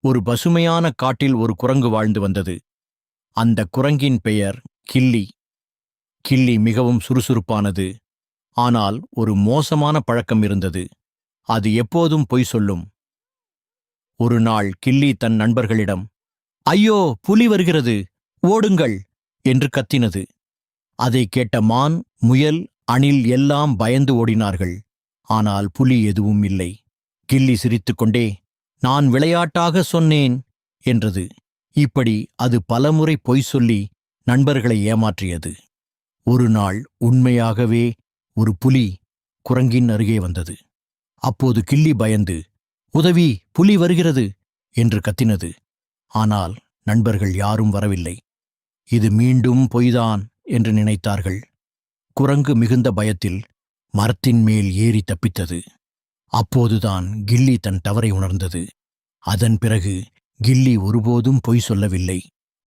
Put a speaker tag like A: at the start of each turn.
A: ஒரு பசுமையான காட்டில் ஒரு குரங்கு வாழ்ந்து வந்தது. அந்த குரங்கின் பெயர் கிள்ளி. கிள்ளி மிகவும் சுறுசுறுப்பானது. ஆனால் ஒரு மோசமான பழக்கம் இருந்தது. அது எப்போதும் பொய் சொல்லும். ஒரு நாள் கிள்ளி தன் நண்பர்களிடம், ஐயோ, புலி வருகிறது, ஓடுங்கள் என்று கத்தினது. அதை கேட்ட மான், முயல், அணில் எல்லாம் பயந்து ஓடினார்கள். ஆனால் புலி எதுவும் இல்லை. கிள்ளி சிரித்துக்கொண்டே, நான் விளையாட்டாக சொன்னேன் என்றது. இப்படி அது பலமுறை பொய் சொல்லி நண்பர்களை ஏமாற்றியது. ஒரு நாள் உண்மையாகவே ஒரு புலி குரங்கின் அருகே வந்தது. அப்போது கிள்ளி பயந்து, உதவி, புலி வருகிறது என்று கத்தினது. ஆனால் நண்பர்கள் யாரும் வரவில்லை. இது மீண்டும் பொய்தான் என்று நினைத்தார்கள். குரங்கு மிகுந்த பயத்தில் மரத்தின் மேல் ஏறி தப்பித்தது. அப்போதுதான் கிள்ளி தன் தவறை உணர்ந்தது. அதன் பிறகு கிள்ளி ஒருபோதும் பொய் சொல்லவில்லை.